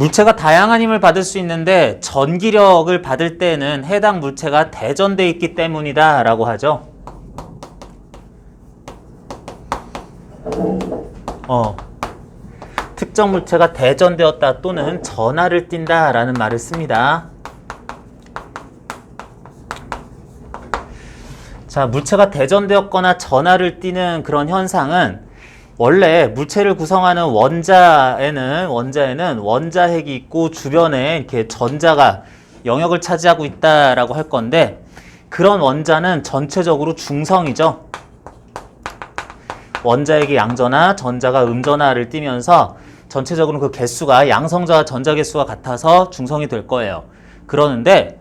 물체가 다양한 힘을 받을 수 있는데 전기력을 받을 때는 해당 물체가 대전돼 있기 때문이다 라고 하죠. 특정 물체가 대전되었다 또는 전하를 띈다 라는 말을 씁니다. 자, 물체가 대전되었거나 전하를 띠는 그런 현상은 원래 물체를 구성하는 원자에는 원자핵이 있고 주변에 이렇게 전자가 영역을 차지하고 있다라고 할 건데, 그런 원자는 전체적으로 중성이죠. 원자핵이 양전하, 전자가 음전하를 띠면서 전체적으로 그 개수가 양성자와 전자 개수가 같아서 중성이 될 거예요. 그러는데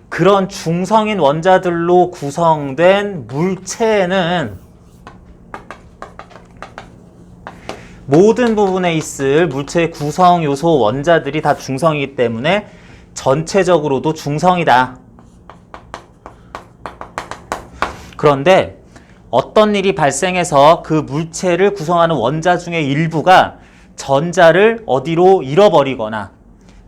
그런 중성인 원자들로 구성된 물체는 모든 부분에 있을 물체의 구성 요소 원자들이 다 중성이기 때문에 전체적으로도 중성이다. 그런데 어떤 일이 발생해서 그 물체를 구성하는 원자 중에 일부가 전자를 어디로 잃어버리거나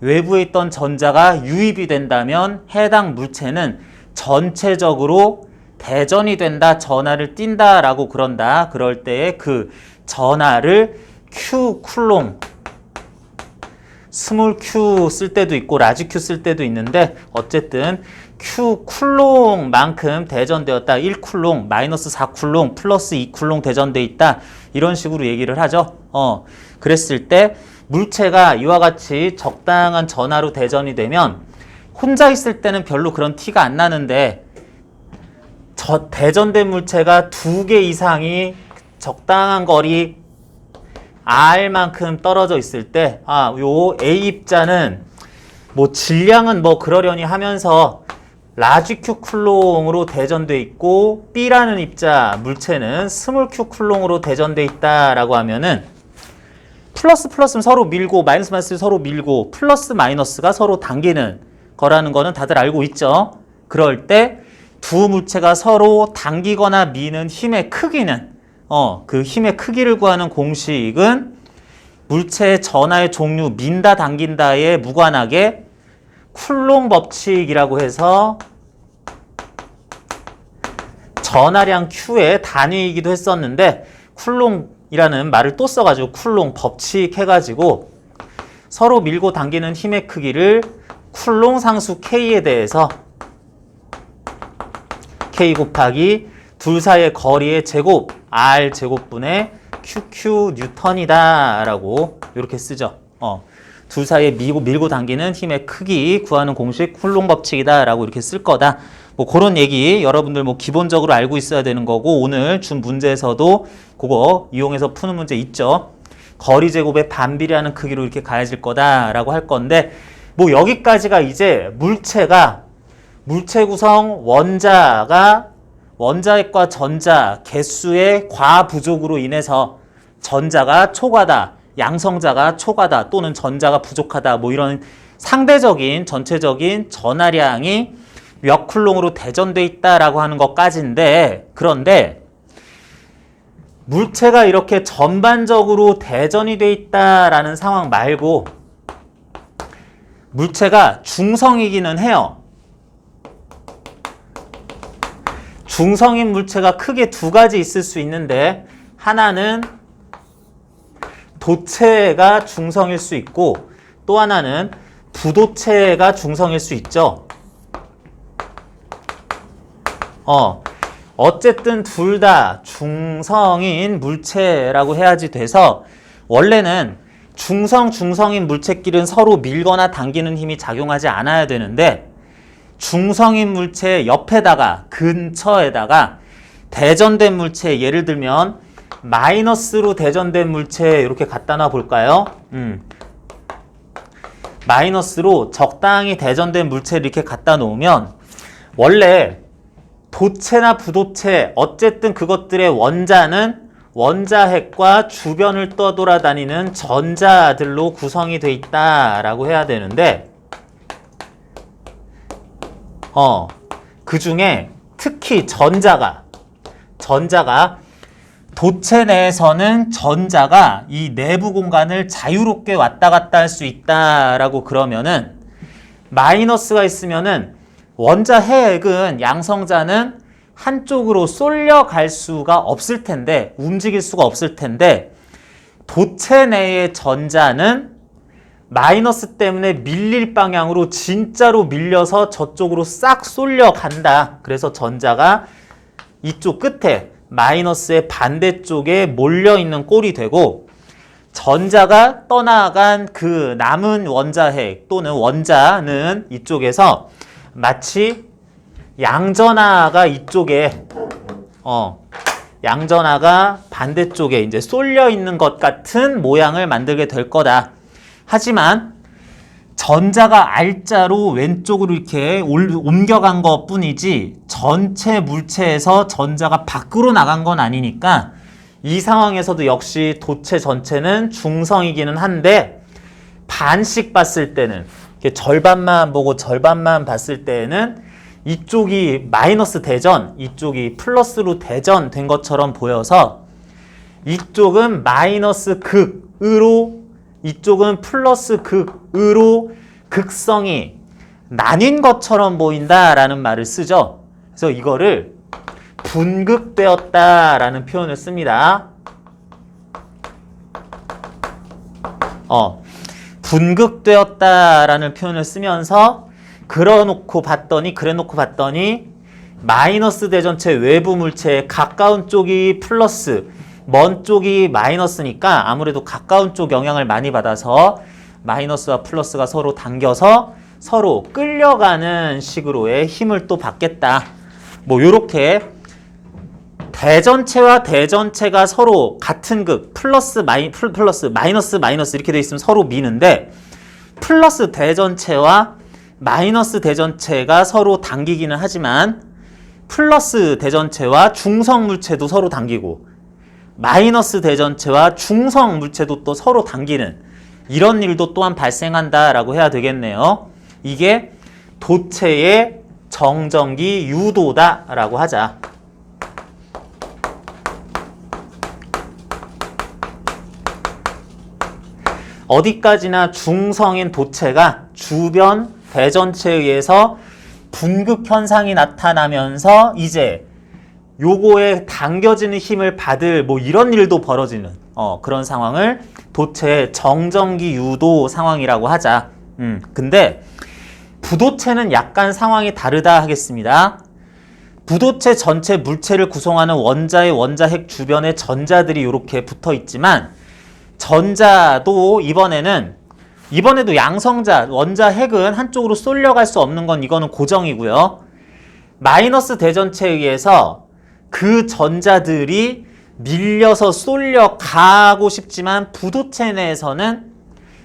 외부에 있던 전자가 유입이 된다면 해당 물체는 전체적으로 대전이 된다, 전하를 띈다 라고 그런다. 그럴 때에 그 전하를 Q 쿨롱, 스몰 Q 쓸 때도 있고 라지 Q 쓸 때도 있는데 어쨌든 Q 쿨롱만큼 대전되었다. 1쿨롱, 마이너스 4쿨롱, 플러스 2쿨롱 대전돼 있다. 이런 식으로 얘기를 하죠. 그랬을 때 물체가 이와 같이 적당한 전하로 대전이 되면 혼자 있을 때는 별로 그런 티가 안 나는데 대전된 물체가 2개 이상이 적당한 거리 R만큼 떨어져 있을 때, 요 A 입자는 뭐 질량은 뭐 그러려니 하면서 라지 Q 쿨롱으로 대전돼 있고 B라는 입자 물체는 스몰 Q 쿨롱으로 대전돼 있다라고 하면은 플러스 플러스는 서로 밀고 마이너스 마이너스 서로 밀고 플러스 마이너스가 서로 당기는 거라는 거는 다들 알고 있죠. 그럴 때 두 물체가 서로 당기거나 미는 힘의 크기는 그 힘의 크기를 구하는 공식은 물체의 전하의 종류 민다 당긴다에 무관하게 쿨롱 법칙이라고 해서 전하량 Q의 단위이기도 했었는데 쿨롱이라는 말을 또 써가지고 쿨롱 법칙 해가지고 서로 밀고 당기는 힘의 크기를 쿨롱 상수 K에 대해서 K 곱하기 둘 사이의 거리의 제곱 R 제곱분의 QQ 뉴턴이다 라고 이렇게 쓰죠. 둘 사이에 밀고 당기는 힘의 크기 구하는 공식 쿨롱 법칙이다 라고 이렇게 쓸 거다. 뭐 그런 얘기 여러분들 뭐 기본적으로 알고 있어야 되는 거고, 오늘 준 문제에서도 그거 이용해서 푸는 문제 있죠. 거리 제곱의 반비례하는 크기로 이렇게 가해질 거다라고 할 건데, 뭐 여기까지가 이제 물체 구성 원자가 원자핵과 전자 개수의 과부족으로 인해서 전자가 초과다, 양성자가 초과다 또는 전자가 부족하다, 뭐 이런 상대적인 전체적인 전하량이 몇 쿨롱으로 대전돼 있다라고 하는 것까지인데, 그런데 물체가 이렇게 전반적으로 대전이 돼 있다라는 상황 말고 물체가 중성이기는 해요. 중성인 물체가 크게 두 가지 있을 수 있는데, 하나는 도체가 중성일 수 있고 또 하나는 부도체가 중성일 수 있죠. 어쨌든 둘 다 중성인 물체라고 해야지 돼서, 원래는 중성인 물체끼리는 서로 밀거나 당기는 힘이 작용하지 않아야 되는데, 중성인 물체 옆에다가 근처에다가 대전된 물체, 예를 들면 마이너스로 대전된 물체 이렇게 갖다 놔 볼까요? 마이너스로 적당히 대전된 물체를 이렇게 갖다 놓으면 원래 도체나 부도체 어쨌든 그것들의 원자는 원자핵과 주변을 떠돌아다니는 전자들로 구성이 돼 있다라고 해야 되는데, 그 중에 특히 전자가 도체 내에서는 전자가 이 내부 공간을 자유롭게 왔다 갔다 할 수 있다라고 그러면은 마이너스가 있으면은 원자 핵은 양성자는 한쪽으로 쏠려 갈 수가 없을 텐데, 움직일 수가 없을 텐데, 도체 내의 전자는 마이너스 때문에 밀릴 방향으로 진짜로 밀려서 저쪽으로 싹 쏠려 간다. 그래서 전자가 이쪽 끝에 마이너스의 반대쪽에 몰려있는 꼴이 되고, 전자가 떠나간 그 남은 원자핵 또는 원자는 이쪽에서 마치 양전하가 이쪽에 양전하가 반대쪽에 이제 쏠려 있는 것 같은 모양을 만들게 될 거다. 하지만 전자가 R자로 왼쪽으로 이렇게 옮겨간 것 뿐이지 전체 물체에서 전자가 밖으로 나간 건 아니니까 이 상황에서도 역시 도체 전체는 중성이기는 한데, 반씩 봤을 때는 이렇게 절반만 보고 절반만 봤을 때는 이쪽이 마이너스 대전, 이쪽이 플러스로 대전 된 것처럼 보여서 이쪽은 마이너스 극으로, 이쪽은 플러스 극으로 극성이 나뉜 것처럼 보인다라는 말을 쓰죠. 그래서 이거를 분극되었다라는 표현을 씁니다. 분극되었다라는 표현을 쓰면서 그래 놓고 봤더니 마이너스 대전체 외부 물체에 가까운 쪽이 플러스, 먼 쪽이 마이너스니까 아무래도 가까운 쪽 영향을 많이 받아서 마이너스와 플러스가 서로 당겨서 서로 끌려가는 식으로의 힘을 또 받겠다. 뭐 요렇게 대전체와 대전체가 서로 같은 극, 플러스 마이너스 이렇게 돼 있으면 서로 미는데, 플러스 대전체와 마이너스 대전체가 서로 당기기는 하지만 플러스 대전체와 중성 물체도 서로 당기고 마이너스 대전체와 중성 물체도 또 서로 당기는 이런 일도 또한 발생한다라고 해야 되겠네요. 이게 도체의 정전기 유도다라고 하자. 어디까지나 중성인 도체가 주변 대전체에 의해서 분극 현상이 나타나면서 이제 요거에 당겨지는 힘을 받을 뭐 이런 일도 벌어지는 그런 상황을 도체의 정전기 유도 상황이라고 하자. 근데 부도체는 약간 상황이 다르다 하겠습니다. 부도체 전체 물체를 구성하는 원자의 원자핵 주변에 전자들이 이렇게 붙어 있지만, 전자도 이번에도 양성자, 원자핵은 한쪽으로 쏠려갈 수 없는 건 이거는 고정이고요. 마이너스 대전체에 의해서 그 전자들이 밀려서 쏠려가고 싶지만 부도체 내에서는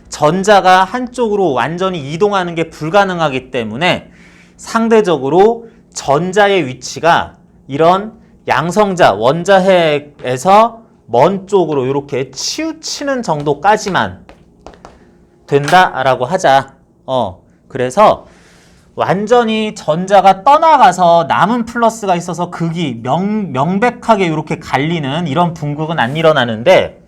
전자가 한쪽으로 완전히 이동하는 게 불가능하기 때문에 상대적으로 전자의 위치가 이런 양성자, 원자핵에서 먼 쪽으로 이렇게 치우치는 정도까지만 된다라고 하자. 그래서 완전히 전자가 떠나가서 남은 플러스가 있어서 극이 명백하게 이렇게 갈리는 이런 분극은 안 일어나는데,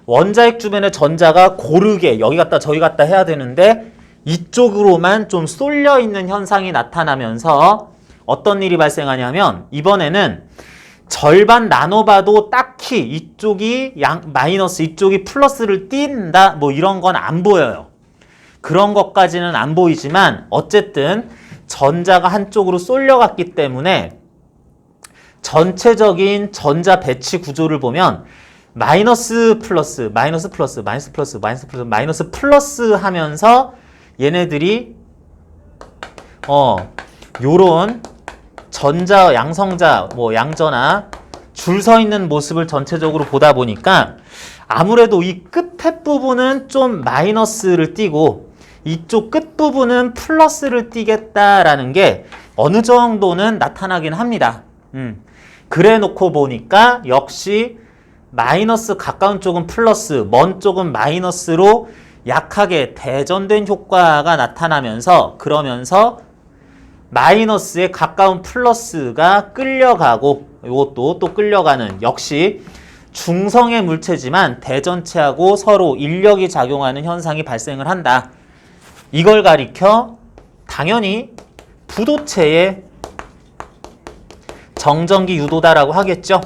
원자핵 주변에 전자가 고르게 여기 갔다 저기 갔다 해야 되는데 이쪽으로만 좀 쏠려 있는 현상이 나타나면서 어떤 일이 발생하냐면, 이번에는 절반 나눠봐도 딱히 이쪽이 마이너스, 이쪽이 플러스를 띈다 뭐 이런 건 안 보여요. 그런 것까지는 안 보이지만 어쨌든 전자가 한쪽으로 쏠려갔기 때문에 전체적인 전자 배치 구조를 보면 마이너스 플러스 하면서 얘네들이 요런 전자, 양성자, 뭐 양전하 줄 서 있는 모습을 전체적으로 보다 보니까 아무래도 이 끝에 부분은 좀 마이너스를 띄고 이쪽 끝 부분은 플러스를 띄겠다라는 게 어느 정도는 나타나긴 합니다. 그래 놓고 보니까 역시 마이너스 가까운 쪽은 플러스, 먼 쪽은 마이너스로 약하게 대전된 효과가 나타나면서, 그러면서 마이너스에 가까운 플러스가 끌려가고, 이것도 또 끌려가는, 역시 중성의 물체지만 대전체하고 서로 인력이 작용하는 현상이 발생을 한다. 이걸 가리켜 당연히 부도체의 정전기 유도다라고 하겠죠.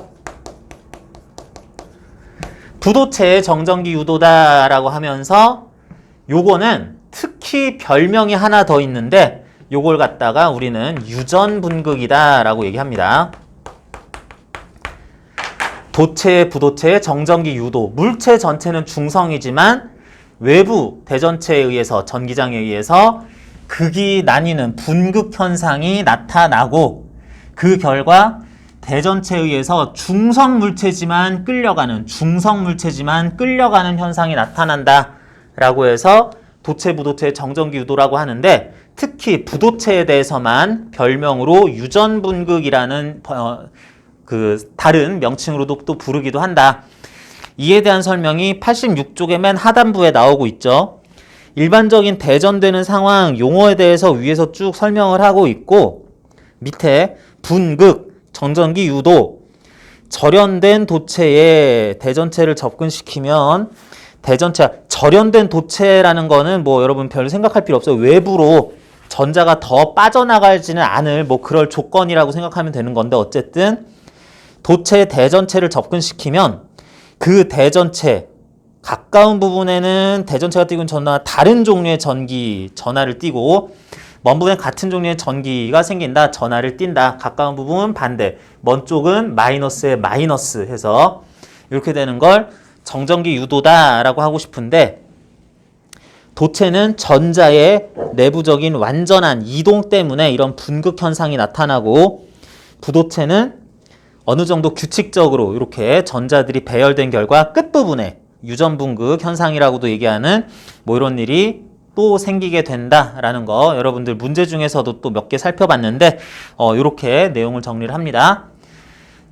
부도체의 정전기 유도다라고 하면서 요거는 특히 별명이 하나 더 있는데 요걸 갖다가 우리는 유전분극이다라고 얘기합니다. 도체, 부도체의 정전기 유도. 물체 전체는 중성이지만 외부 대전체에 의해서, 전기장에 의해서 극이 나뉘는 분극 현상이 나타나고 그 결과 대전체에 의해서 중성 물체지만 끌려가는 현상이 나타난다 라고 해서 도체, 부도체의 정전기 유도라고 하는데 특히 부도체에 대해서만 별명으로 유전분극이라는 다른 명칭으로도 또 부르기도 한다. 이에 대한 설명이 86쪽의 맨 하단부에 나오고 있죠. 일반적인 대전되는 상황 용어에 대해서 위에서 쭉 설명을 하고 있고 밑에 분극, 정전기 유도, 절연된 도체에 대전체를 접근시키면 절연된 도체라는 거는 뭐 여러분 별 생각할 필요 없어요. 외부로 전자가 더 빠져나가지는 않을 뭐 그럴 조건이라고 생각하면 되는 건데 어쨌든 도체 대전체를 접근시키면 그 대전체 가까운 부분에는 대전체가 띄고 있는 다른 종류의 전하를 띄고 먼 부분에 같은 종류의 전기가 생긴다. 전하를 띈다. 가까운 부분 반대. 먼 쪽은 마이너스에 마이너스 해서 이렇게 되는 걸 정전기 유도다라고 하고 싶은데 도체는 전자의 내부적인 완전한 이동 때문에 이런 분극 현상이 나타나고 부도체는 어느 정도 규칙적으로 이렇게 전자들이 배열된 결과 끝부분에 유전분극 현상이라고도 얘기하는 뭐 이런 일이 또 생기게 된다라는 거 여러분들 문제 중에서도 또 몇 개 살펴봤는데 이렇게 내용을 정리를 합니다.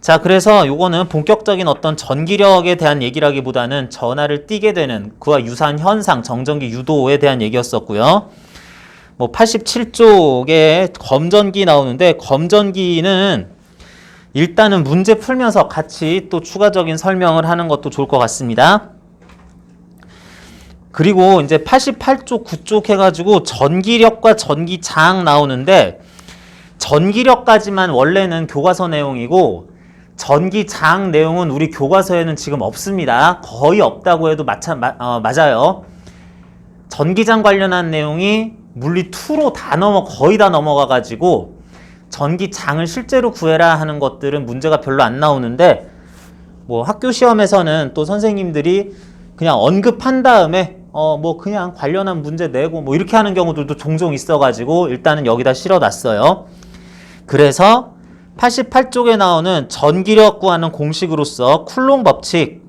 자, 그래서 요거는 본격적인 어떤 전기력에 대한 얘기라기보다는 전하를 띠게 되는 그와 유사한 현상, 정전기 유도에 대한 얘기였었고요. 뭐 87쪽에 검전기 나오는데 검전기는 일단은 문제 풀면서 같이 또 추가적인 설명을 하는 것도 좋을 것 같습니다. 그리고 이제 88쪽, 9쪽 해가지고 전기력과 전기장 나오는데 전기력까지만 원래는 교과서 내용이고 전기장 내용은 우리 교과서에는 지금 없습니다. 거의 없다고 해도 맞아요. 전기장 관련한 내용이 물리 2로 거의 다 넘어가가지고 전기장을 실제로 구해라 하는 것들은 문제가 별로 안 나오는데 뭐 학교 시험에서는 또 선생님들이 그냥 언급한 다음에 뭐 그냥 관련한 문제 내고 뭐 이렇게 하는 경우들도 종종 있어가지고 일단은 여기다 실어놨어요. 그래서 88쪽에 나오는 전기력 구하는 공식으로서 쿨롱 법칙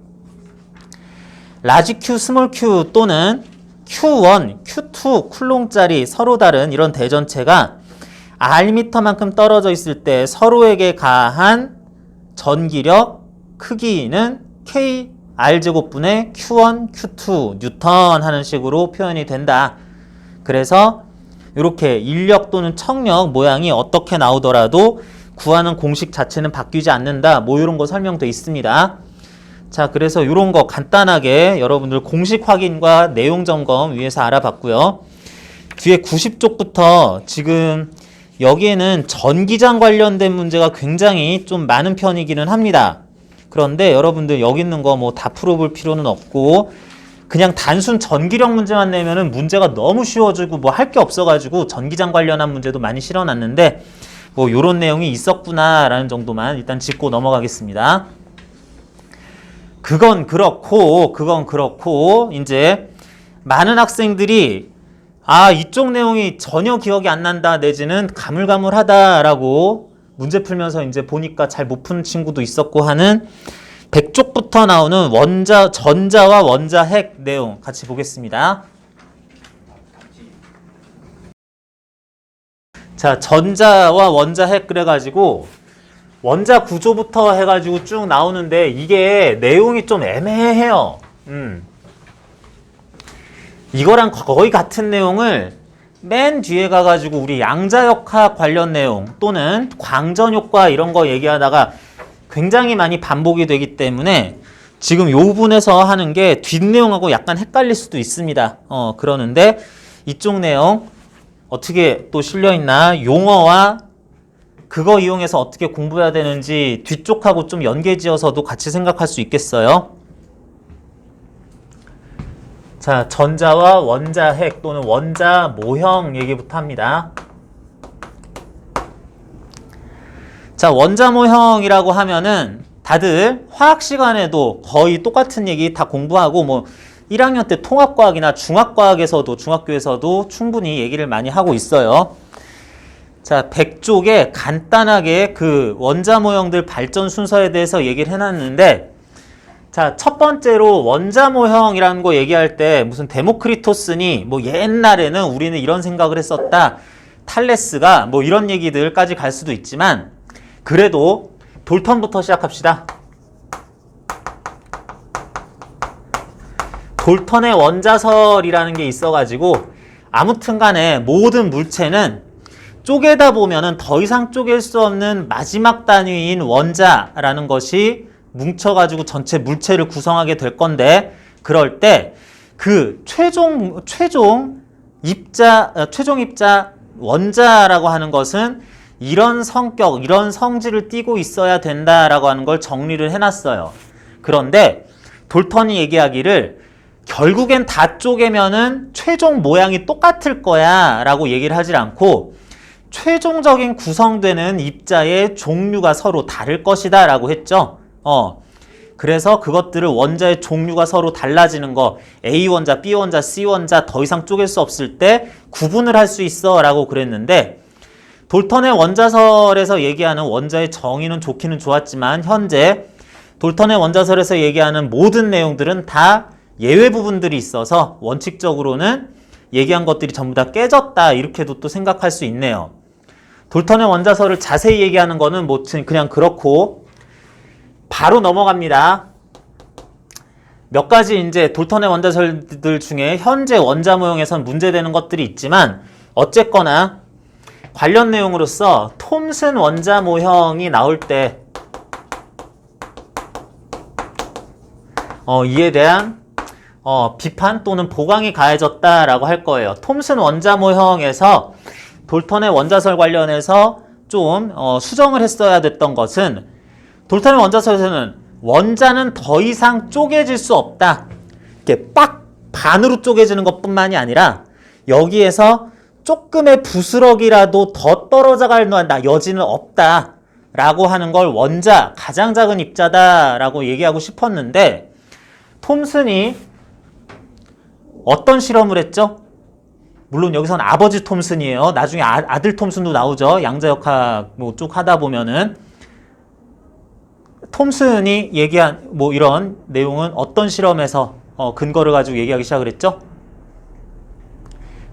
라지 Q, 스몰 q 또는 Q1, Q2 쿨롱짜리 서로 다른 이런 대전체가 R미터만큼 떨어져 있을 때 서로에게 가한 전기력 크기는 K R제곱분의 Q1, Q2 뉴턴 하는 식으로 표현이 된다. 그래서 이렇게 인력 또는 청력 모양이 어떻게 나오더라도 구하는 공식 자체는 바뀌지 않는다. 뭐 이런 거 설명돼 있습니다. 자, 그래서 이런 거 간단하게 여러분들 공식 확인과 내용 점검 위해서 알아봤고요. 뒤에 90쪽부터 지금 여기에는 전기장 관련된 문제가 굉장히 좀 많은 편이기는 합니다. 그런데 여러분들 여기 있는 거 뭐 다 풀어볼 필요는 없고 그냥 단순 전기력 문제만 내면은 문제가 너무 쉬워지고 뭐 할 게 없어가지고 전기장 관련한 문제도 많이 실어놨는데 뭐 요런 내용이 있었구나라는 정도만 일단 짚고 넘어가겠습니다. 그건 그렇고 이제 많은 학생들이 이쪽 내용이 전혀 기억이 안 난다 내지는 가물가물하다라고 문제 풀면서 이제 보니까 잘 못 푸는 친구도 있었고 하는 100쪽부터 나오는 전자와 원자핵 내용 같이 보겠습니다. 자, 전자와 원자핵 그래가지고 원자 구조부터 해가지고 쭉 나오는데 이게 내용이 좀 애매해요. 이거랑 거의 같은 내용을 맨 뒤에 가가지고 우리 양자역학 관련 내용 또는 광전효과 이런 거 얘기하다가 굉장히 많이 반복이 되기 때문에 지금 요 부분에서 하는 게 뒷내용하고 약간 헷갈릴 수도 있습니다. 그러는데 이쪽 내용 어떻게 또 실려있나, 용어와 그거 이용해서 어떻게 공부해야 되는지 뒤쪽하고 좀 연계지어서도 같이 생각할 수 있겠어요. 자, 전자와 원자핵 또는 원자 모형 얘기부터 합니다. 자, 원자 모형이라고 하면은 다들 화학 시간에도 거의 똑같은 얘기 다 공부하고 뭐 1학년 때 통합과학이나 중학과학에서도 중학교에서도 충분히 얘기를 많이 하고 있어요. 자, 100쪽에 간단하게 그 원자 모형들 발전 순서에 대해서 얘기를 해놨는데, 자, 첫 번째로 원자 모형이라는 거 얘기할 때 무슨 데모크리토스니 뭐 옛날에는 우리는 이런 생각을 했었다, 탈레스가 뭐 이런 얘기들까지 갈 수도 있지만, 그래도 돌턴부터 시작합시다. 돌턴의 원자설이라는 게 있어가지고 아무튼 간에 모든 물체는 쪼개다 보면은 더 이상 쪼갤 수 없는 마지막 단위인 원자라는 것이 뭉쳐가지고 전체 물체를 구성하게 될 건데, 그럴 때 그 최종 입자 원자라고 하는 것은 이런 성격, 이런 성질을 띠고 있어야 된다라고 하는 걸 정리를 해놨어요. 그런데 돌턴이 얘기하기를 결국엔 다 쪼개면은 최종 모양이 똑같을 거야 라고 얘기를 하질 않고, 최종적인 구성되는 입자의 종류가 서로 다를 것이다 라고 했죠. 그래서 그것들을 원자의 종류가 서로 달라지는 거, A원자, B원자, C원자 더 이상 쪼갤 수 없을 때 구분을 할 수 있어 라고 그랬는데, 돌턴의 원자설에서 얘기하는 원자의 정의는 좋기는 좋았지만 현재 돌턴의 원자설에서 얘기하는 모든 내용들은 다 예외 부분들이 있어서 원칙적으로는 얘기한 것들이 전부 다 깨졌다, 이렇게도 또 생각할 수 있네요. 돌턴의 원자설을 자세히 얘기하는 거는 뭐 그냥 그렇고 바로 넘어갑니다. 몇 가지 이제 돌턴의 원자설들 중에 현재 원자 모형에선 문제되는 것들이 있지만, 어쨌거나 관련 내용으로서 톰슨 원자 모형이 나올 때 이에 대한 비판 또는 보강이 가해졌다라고 할 거예요. 톰슨 원자 모형에서 돌턴의 원자설 관련해서 좀 수정을 했어야 됐던 것은, 돌턴의 원자설에서는 원자는 더 이상 쪼개질 수 없다, 이렇게 빡 반으로 쪼개지는 것뿐만이 아니라 여기에서 조금의 부스럭이라도 더 떨어져 갈 여지는 없다 라고 하는 걸 원자, 가장 작은 입자다 라고 얘기하고 싶었는데, 톰슨이 어떤 실험을 했죠? 물론 여기선 아버지 톰슨이에요. 나중에 아들 톰슨도 나오죠. 양자역학 뭐 쭉 하다 보면은. 톰슨이 얘기한 뭐 이런 내용은 어떤 실험에서 근거를 가지고 얘기하기 시작을 했죠?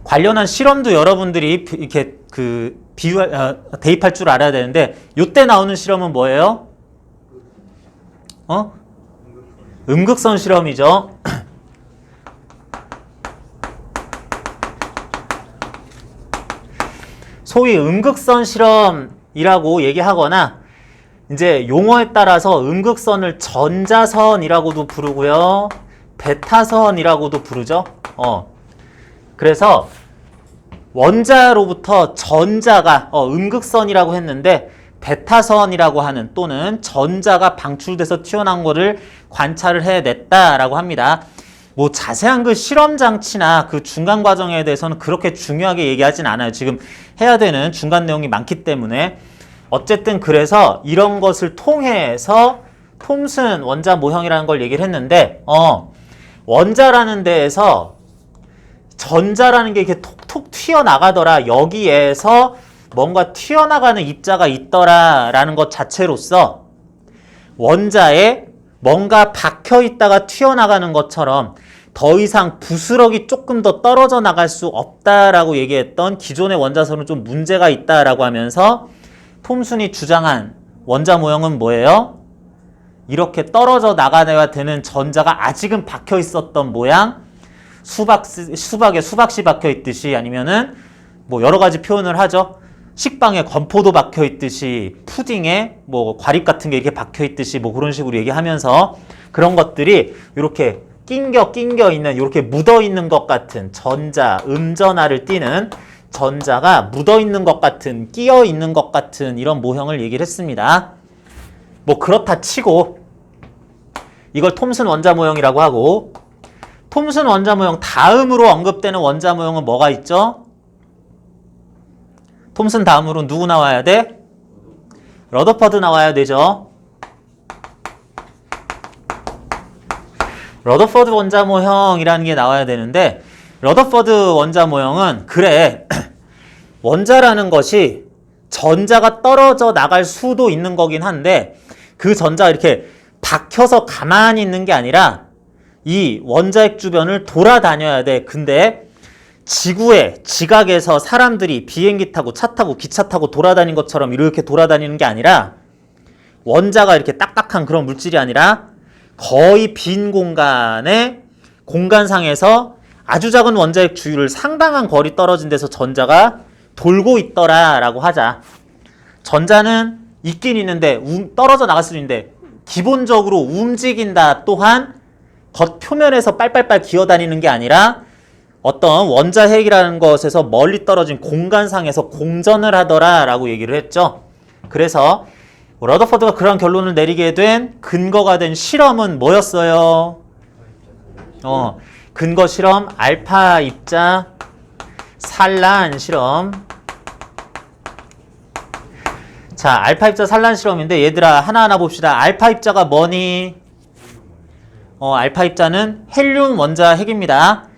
관련한 실험도 여러분들이 이렇게 대입할 줄 알아야 되는데, 요때 나오는 실험은 뭐예요? 음극선 실험이죠. 소위 음극선 실험이라고 얘기하거나, 이제 용어에 따라서 음극선을 전자선이라고도 부르고요, 베타선이라고도 부르죠. 그래서 원자로부터 전자가 음극선이라고 했는데, 베타선이라고 하는 또는 전자가 방출돼서 튀어나온 거를 관찰을 해냈다라고 합니다. 뭐 자세한 그 실험 장치나 그 중간 과정에 대해서는 그렇게 중요하게 얘기하진 않아요. 지금 해야 되는 중간 내용이 많기 때문에. 어쨌든 그래서 이런 것을 통해서 톰슨 원자 모형이라는 걸 얘기를 했는데, 원자라는 데에서 전자라는 게 이렇게 톡톡 튀어나가더라, 여기에서 뭔가 튀어나가는 입자가 있더라 라는 것 자체로서 원자에 뭔가 박혀 있다가 튀어나가는 것처럼 더 이상 부스럭이 조금 더 떨어져 나갈 수 없다라고 얘기했던 기존의 원자설은 좀 문제가 있다라고 하면서, 톰슨이 주장한 원자 모형은 뭐예요? 이렇게 떨어져 나가야 되는 전자가 아직은 박혀 있었던 모양, 수박에 수박씨 박혀 있듯이, 아니면은 뭐 여러 가지 표현을 하죠. 식빵에 건포도 박혀 있듯이, 푸딩에 뭐 과립 같은 게 이렇게 박혀 있듯이, 뭐 그런 식으로 얘기하면서 그런 것들이 이렇게 낑겨 있는, 이렇게 묻어 있는 것 같은 전자, 음전하를 띠는 전자가 묻어 있는 것 같은, 끼어 있는 것 같은 이런 모형을 얘기를 했습니다. 뭐 그렇다 치고 이걸 톰슨 원자 모형이라고 하고, 톰슨 원자 모형 다음으로 언급되는 원자 모형은 뭐가 있죠? 톰슨 다음으로 누구 나와야 돼? 러더퍼드 나와야 되죠. 러더퍼드 원자 모형이라는 게 나와야 되는데, 러더퍼드 원자 모형은 그래, 원자라는 것이 전자가 떨어져 나갈 수도 있는 거긴 한데, 그 전자가 이렇게 박혀서 가만히 있는 게 아니라 이 원자핵 주변을 돌아다녀야 돼. 근데 지구의 지각에서 사람들이 비행기 타고 차 타고 기차 타고 돌아다닌 것처럼 이렇게 돌아다니는 게 아니라, 원자가 이렇게 딱딱한 그런 물질이 아니라 거의 빈 공간에, 공간상에서 아주 작은 원자핵 주위를 상당한 거리 떨어진 데서 전자가 돌고 있더라라고 하자. 전자는 있긴 있는데 떨어져 나갈 수도 있는데 기본적으로 움직인다 또한 겉 표면에서 빨빨빨 기어다니는 게 아니라 어떤 원자핵이라는 것에서 멀리 떨어진 공간상에서 공전을 하더라라고 얘기를 했죠. 그래서 러더퍼드가 그런 결론을 내리게 된 근거가 된 실험은 뭐였어요? 근거 실험 알파 입자 산란 실험. 자, 알파 입자 산란 실험인데 얘들아 하나하나 봅시다. 알파 입자가 뭐니? 알파 입자는 헬륨 원자핵입니다.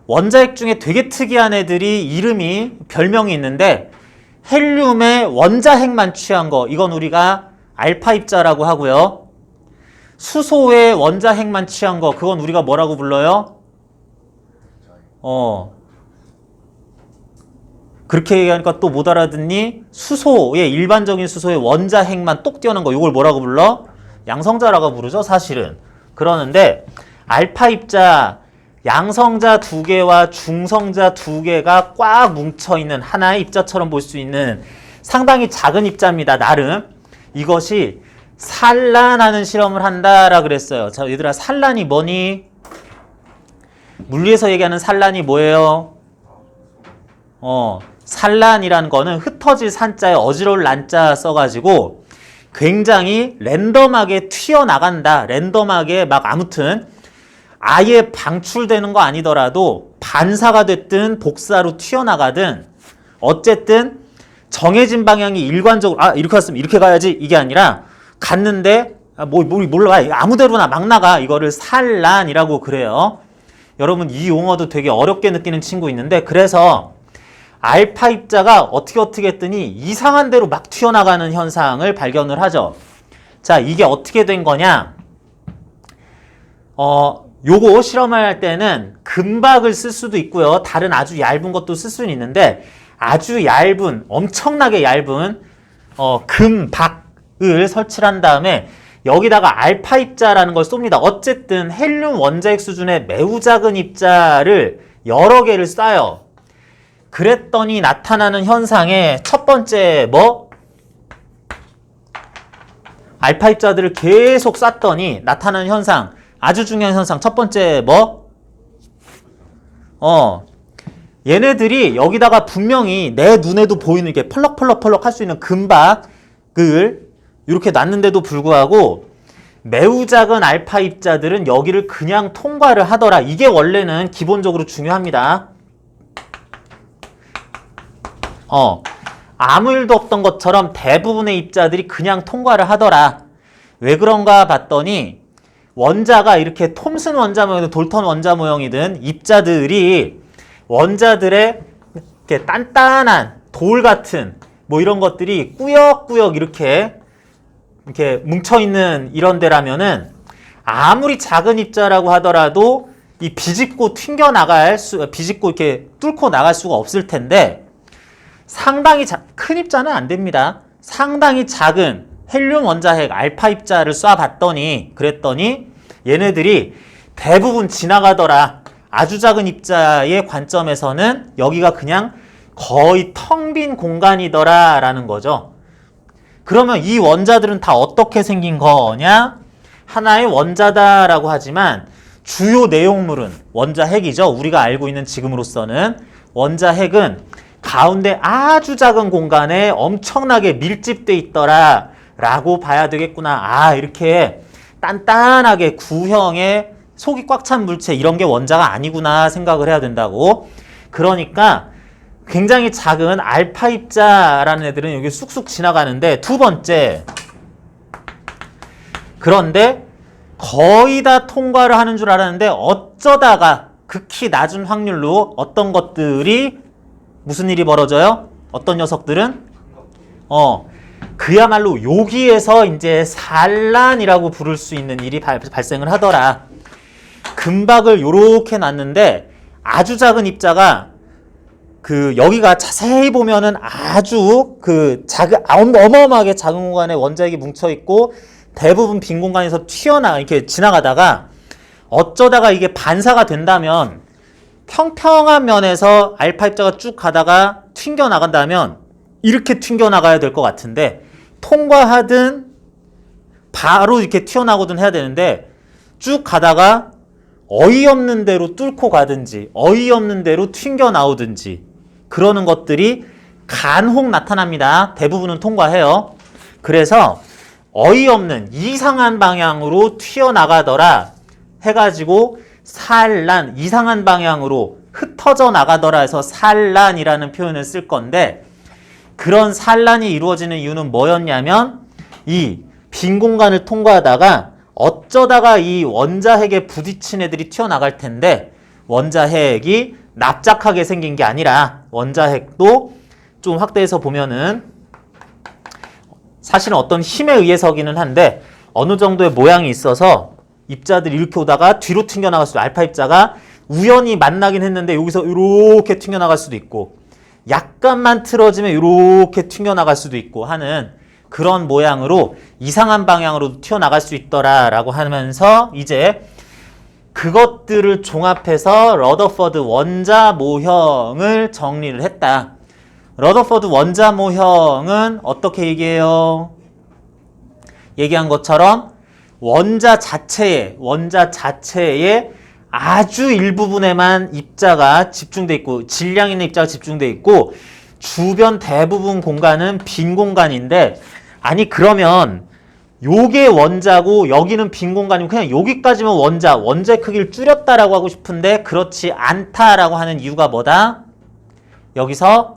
원자핵 중에 되게 특이한 애들이 이름이 별명이 있는데, 헬륨의 원자핵만 취한 거, 이건 우리가 알파 입자라고 하고요. 수소의 원자핵만 취한 거, 그건 우리가 뭐라고 불러요? 그렇게 얘기하니까 또 못 알아듣니? 수소의, 일반적인 수소의 원자핵만 똑 띄어난 거, 이걸 뭐라고 불러? 양성자라고 부르죠, 사실은. 그러는데 알파 입자, 양성자 2개와 중성자 2개가 꽉 뭉쳐있는 하나의 입자처럼 볼 수 있는 상당히 작은 입자입니다. 나름. 이것이 산란하는 실험을 한다라 그랬어요. 자, 얘들아 산란이 뭐니? 물리에서 얘기하는 산란이 뭐예요? 산란이라는 거는 흩어질 산자에 어지러울 난자 써가지고 굉장히 랜덤하게 튀어나간다. 랜덤하게 막 아무튼 아예 방출되는 거 아니더라도 반사가 됐든 복사로 튀어나가든 어쨌든 정해진 방향이 일관적으로 이렇게 갔으면 이렇게 가야지 이게 아니라 갔는데 몰라 아무데로나 막 나가. 이거를 산란이라고 그래요. 여러분 이 용어도 되게 어렵게 느끼는 친구 있는데, 그래서 알파 입자가 어떻게 했더니 이상한 대로 막 튀어나가는 현상을 발견을 하죠. 자, 이게 어떻게 된 거냐? 요거 실험할 때는 금박을 쓸 수도 있고요. 다른 아주 얇은 것도 쓸 수는 있는데, 아주 얇은, 엄청나게 얇은 금박을 설치를 한 다음에 여기다가 알파 입자라는 걸 쏩니다. 어쨌든 헬륨 원자핵 수준의 매우 작은 입자를 여러 개를 쏴요. 그랬더니 나타나는 현상의 첫 번째 알파 입자들을 계속 쐈더니 나타나는 현상, 아주 중요한 현상 첫 번째 얘네들이 여기다가 분명히 내 눈에도 보이는 게 펄럭펄럭 할 수 있는 금박을 이렇게 놨는데도 불구하고 매우 작은 알파 입자들은 여기를 그냥 통과를 하더라. 이게 원래는 기본적으로 중요합니다. 아무 일도 없던 것처럼 대부분의 입자들이 그냥 통과를 하더라. 왜 그런가 봤더니 원자가 이렇게 톰슨 원자 모형이든 돌턴 원자 모형이든 입자들이 원자들의 이렇게 단단한 돌 같은 이런 것들이 꾸역꾸역 이렇게 뭉쳐있는 이런 데라면은 아무리 작은 입자라고 하더라도 이 비집고 비집고 이렇게 뚫고 나갈 수가 없을 텐데, 상당히 큰 입자는 안 됩니다. 상당히 작은 헬륨 원자핵 알파 입자를 그랬더니 얘네들이 대부분 지나가더라. 아주 작은 입자의 관점에서는 여기가 그냥 거의 텅 빈 공간이더라 라는 거죠. 그러면 이 원자들은 다 어떻게 생긴 거냐? 하나의 원자다라고 하지만 주요 내용물은 원자핵이죠. 우리가 알고 있는 지금으로서는 원자핵은 가운데 아주 작은 공간에 엄청나게 밀집돼 있더라 라고 봐야 되겠구나. 아, 이렇게 단단하게 구형의 속이 꽉 찬 물체 이런 게 원자가 아니구나 생각을 해야 된다고. 그러니까 굉장히 작은 알파 입자라는 애들은 여기 쑥쑥 지나가는데, 두 번째, 그런데 거의 다 통과를 하는 줄 알았는데 어쩌다가 극히 낮은 확률로 어떤 것들이 무슨 일이 벌어져요? 어떤 녀석들은 그야말로 여기에서 이제 산란이라고 부를 수 있는 일이 발생을 하더라. 금박을 요렇게 놨는데 아주 작은 입자가 여기가 자세히 보면은 아주 어마어마하게 작은 공간에 원자핵이 뭉쳐 있고 대부분 빈 공간에서 이렇게 지나가다가 어쩌다가 이게 반사가 된다면 평평한 면에서 알파 입자가 쭉 가다가 튕겨 나간다면 이렇게 튕겨 나가야 될 것 같은데, 통과하든 바로 이렇게 튀어나오든 해야 되는데 쭉 가다가 어이없는 대로 뚫고 가든지 어이없는 대로 튕겨 나오든지 그러는 것들이 간혹 나타납니다. 대부분은 통과해요. 그래서 어이없는 이상한 방향으로 튀어나가더라 해가지고 산란, 이상한 방향으로 흩어져 나가더라 해서 산란이라는 표현을 쓸 건데, 그런 산란이 이루어지는 이유는 뭐였냐면 이 빈 공간을 통과하다가 어쩌다가 이 원자핵에 부딪힌 애들이 튀어나갈 텐데, 원자핵이 납작하게 생긴 게 아니라 원자핵도 좀 확대해서 보면은 사실은 어떤 힘에 의해서기는 한데 어느 정도의 모양이 있어서 입자들이 이렇게 오다가 뒤로 튕겨나갈 수도, 알파 입자가 우연히 만나긴 했는데 여기서 이렇게 튕겨나갈 수도 있고 약간만 틀어지면 이렇게 튕겨나갈 수도 있고 하는 그런 모양으로 이상한 방향으로 튀어나갈 수 있더라라고 하면서 이제 그것들을 종합해서 러더퍼드 원자 모형을 정리를 했다. 러더퍼드 원자 모형은 어떻게 얘기해요? 얘기한 것처럼 원자 자체에 아주 일부분에만 입자가 집중돼 있고, 질량 있는 입자가 집중돼 있고, 주변 대부분 공간은 빈 공간인데, 아니 그러면 요게 원자고 여기는 빈 공간이고 그냥 여기까지면 원자의 크기를 줄였다라고 하고 싶은데 그렇지 않다라고 하는 이유가 뭐다? 여기서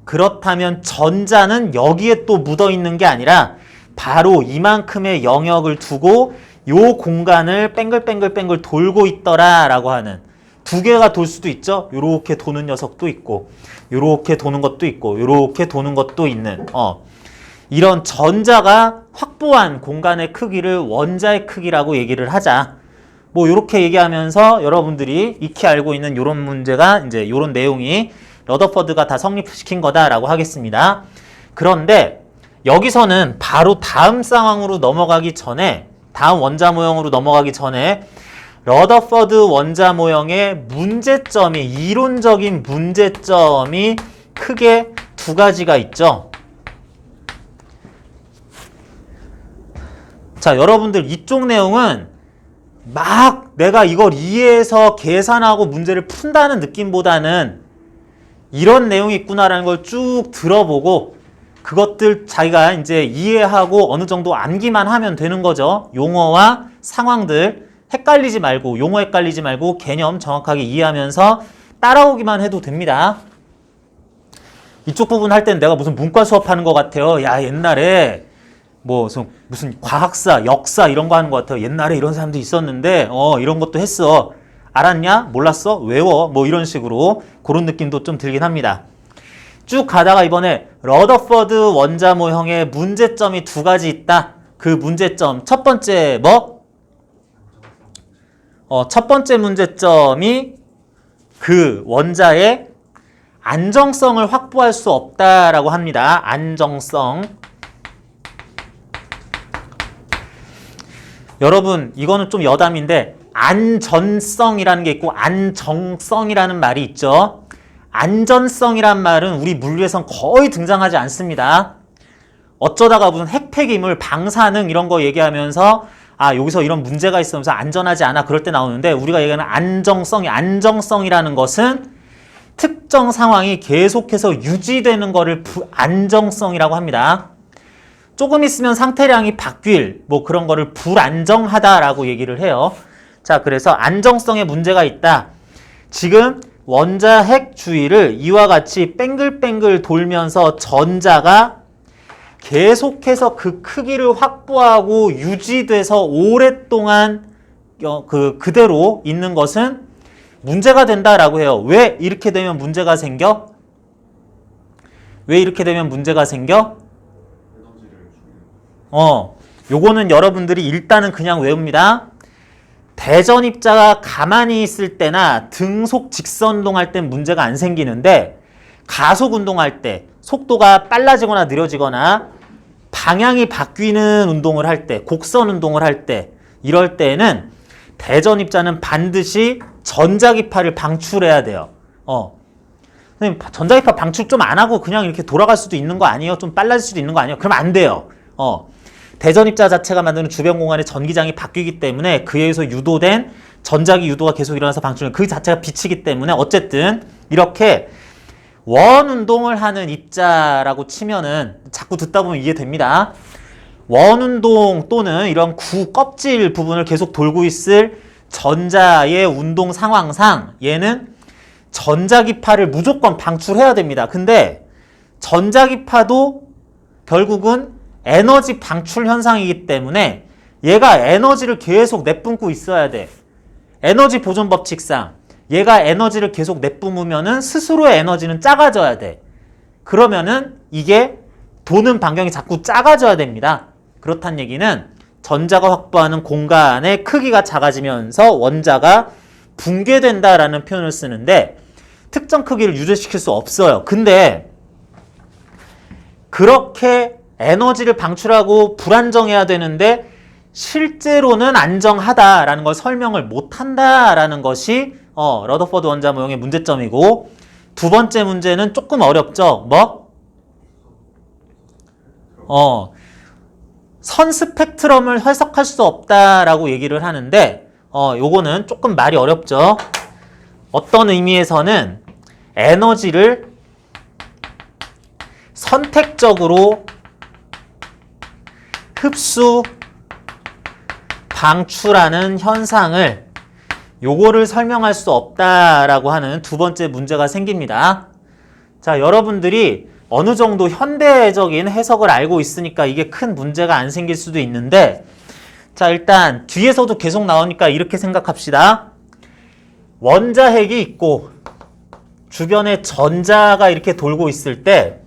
그렇다면 전자는 여기에 또 묻어 있는 게 아니라 바로 이만큼의 영역을 두고 요 공간을 뺑글뺑글 돌고 있더라라고 하는, 두 개가 돌 수도 있죠. 요렇게 도는 녀석도 있고 요렇게 도는 것도 있고 요렇게 도는 것도 있는 이런 전자가 확보한 공간의 크기를 원자의 크기라고 얘기를 하자. 뭐 요렇게 얘기하면서 여러분들이 익히 알고 있는 요런 문제가 이제 요런 내용이 러더퍼드가 다 성립시킨 거다라고 하겠습니다. 그런데 여기서는 바로 다음 상황으로 넘어가기 전에, 다음 원자 모형으로 넘어가기 전에 러더퍼드 원자 모형의 문제점이, 이론적인 문제점이 크게 두 가지가 있죠. 자, 여러분들 이쪽 내용은 막 내가 이걸 이해해서 계산하고 문제를 푼다는 느낌보다는 이런 내용이 있구나라는 걸 쭉 들어보고 그것들 자기가 이제 이해하고 어느 정도 암기만 하면 되는 거죠. 용어와 상황들 헷갈리지 말고, 용어 헷갈리지 말고 개념 정확하게 이해하면서 따라오기만 해도 됩니다. 이쪽 부분 할 때는 내가 무슨 문과 수업하는 것 같아요. 야, 옛날에 무슨 과학사, 역사 이런 거 하는 것 같아요. 옛날에 이런 사람도 있었는데 이런 것도 했어. 알았냐? 몰랐어? 외워. 뭐 이런 식으로 그런 느낌도 좀 들긴 합니다. 쭉 가다가 이번에 러더퍼드 원자 모형의 문제점이 두 가지 있다. 그 문제점 첫 번째 첫 번째 문제점이 그 원자의 안정성을 확보할 수 없다라고 합니다. 안정성. 여러분 이거는 좀 여담인데 안전성이라는 게 있고 안정성이라는 말이 있죠. 안전성이란 말은 우리 물리에선 거의 등장하지 않습니다. 어쩌다가 무슨 핵폐기물, 방사능 이런 거 얘기하면서 여기서 이런 문제가 있으면서 안전하지 않아 그럴 때 나오는데 우리가 얘기하는 안정성이라는 것은 특정 상황이 계속해서 유지되는 거를 안정성이라고 합니다. 조금 있으면 상태량이 바뀔 뭐 그런 거를 불안정하다라고 얘기를 해요. 자, 그래서 안정성에 문제가 있다. 지금 원자 핵 주위를 이와 같이 뱅글뱅글 돌면서 전자가 계속해서 그 크기를 확보하고 유지돼서 오랫동안 그대로 있는 것은 문제가 된다라고 해요. 왜 이렇게 되면 문제가 생겨? 왜 이렇게 되면 문제가 생겨? 요거는 여러분들이 일단은 그냥 외웁니다. 대전입자가 가만히 있을 때나 등속 직선운동할 땐 문제가 안 생기는데 가속운동할 때 속도가 빨라지거나 느려지거나 방향이 바뀌는 운동을 할 때, 곡선 운동을 할 때 이럴 때에는 대전입자는 반드시 전자기파를 방출해야 돼요. 선생님, 전자기파 방출 좀 안 하고 그냥 이렇게 돌아갈 수도 있는 거 아니에요? 좀 빨라질 수도 있는 거 아니에요? 그럼 안 돼요. 대전입자 자체가 만드는 주변 공간의 전기장이 바뀌기 때문에 그에 의해서 유도된 전자기 유도가 계속 일어나서 방출은 그 자체가 빛이기 때문에 어쨌든 이렇게 원 운동을 하는 입자라고 치면은 자꾸 듣다 보면 이해됩니다. 원 운동 또는 이런 구 껍질 부분을 계속 돌고 있을 전자의 운동 상황상 얘는 전자기파를 무조건 방출해야 됩니다. 근데 전자기파도 결국은 에너지 방출 현상이기 때문에 얘가 에너지를 계속 내뿜고 있어야 돼. 에너지 보존 법칙상 얘가 에너지를 계속 내뿜으면은 스스로의 에너지는 작아져야 돼. 그러면은 이게 도는 반경이 자꾸 작아져야 됩니다. 그렇다는 얘기는 전자가 확보하는 공간의 크기가 작아지면서 원자가 붕괴된다라는 표현을 쓰는데 특정 크기를 유지시킬 수 없어요. 근데 그렇게 에너지를 방출하고 불안정해야 되는데 실제로는 안정하다라는 걸 설명을 못한다라는 것이 러더퍼드 원자 모형의 문제점이고 두 번째 문제는 조금 어렵죠. 뭐? 선 스펙트럼을 해석할 수 없다라고 얘기를 하는데 요거는 조금 말이 어렵죠. 어떤 의미에서는 에너지를 선택적으로 흡수, 방출하는 현상을 요거를 설명할 수 없다라고 하는 두 번째 문제가 생깁니다. 자, 여러분들이 어느 정도 현대적인 해석을 알고 있으니까 이게 큰 문제가 안 생길 수도 있는데 자, 일단 뒤에서도 계속 나오니까 이렇게 생각합시다. 원자핵이 있고 주변에 전자가 이렇게 돌고 있을 때